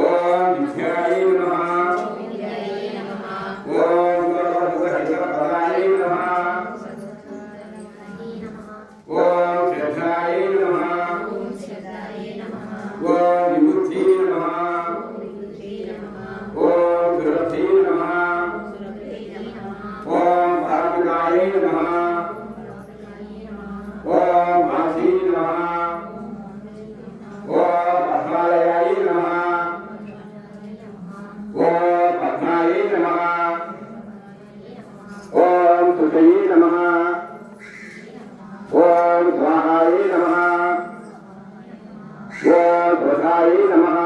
ఓం విద్యాయ నమః ఓం గరుడధ్వజపదాయ నమః ఓం శ్రద్ధాయ నమః ఓం విముక్తి నమః ఓం సురభి నమః ఓం పార్వకాయ నమః ఓం మాసి నమః ఓం పద్మాలయాయ నమః ఓం పద్మాయ నమః ఓం సుజయే నమః ఓం స్వాహాయ నమః ఓం స్వధాయ నమః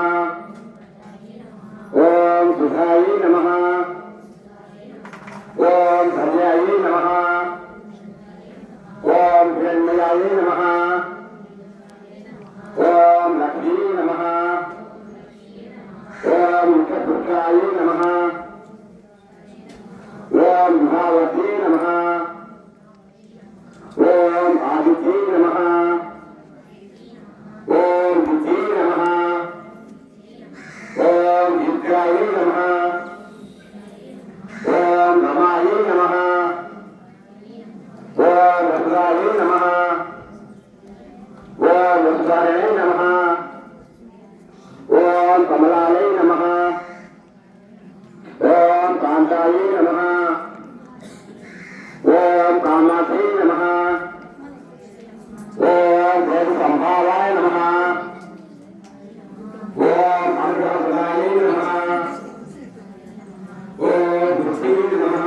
ఓం సుధాయ నమః ఓం ధన్యాయ నమః ఓం హిరణ్మయాయ నమః ఓం లక్ష్మీ నమః ఓం చతుర్గాయ నమః ఓం భావతే నమః ఓం ఆదిత్యే నమః ఓం విద్యే నమః ఓం విద్యాయ నమః ఓం రమాయ నమః ఓం రుద్రాయ నమః ఓం రుద్రాయ నమః ఓం కమలాయ నమః ఓం కాంతాయ నమః ఓం కామాక్షి నమః ఓం వేద సంభావాయ నమః ఓం అనుగ్రహప్రదాయ నమః ఓం భృతి నమః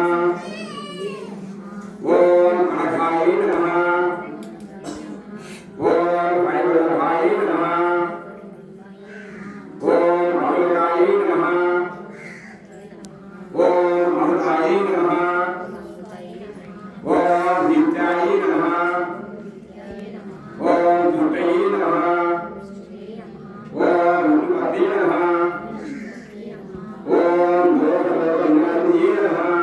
ఓం అనఘాయ నమః ఓం వైవల్భాయ నమః ఓం అమృతాయ నమః ఓం అమృతాయ నమః ఓం విద్యాయ నమః ఓం ధృతయే నమః ఓం రుద్రపతే నమః ఓం లోకలోకనాథయే నమః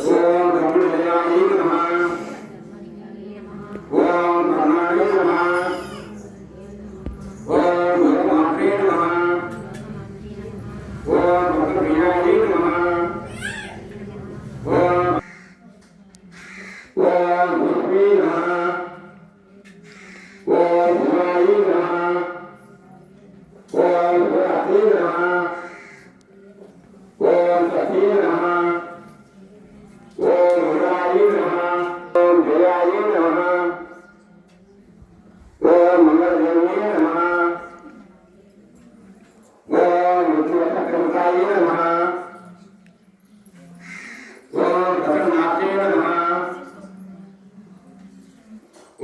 ఓం బ్రహ్మజయాయ నమః ఓం కరుణాయ నమః ఓం గురుమాత్రే నమః ఓం భక్తప్రియాయ నమః ఓం ఓం గురువే నమః ఓం శివాయ నమః ఓం గురవే నమః ఓం సతే నమః ఓం గురాయ నమః ఓం జయాయ నమః ఓం మంగళదేవే నమః ఓం మృత్యువచక్రవర్తాయ నమః ఓం ప్రసన్నాక్షే నమః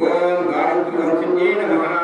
ఓం గాయత్రి సంచిన్యే నమః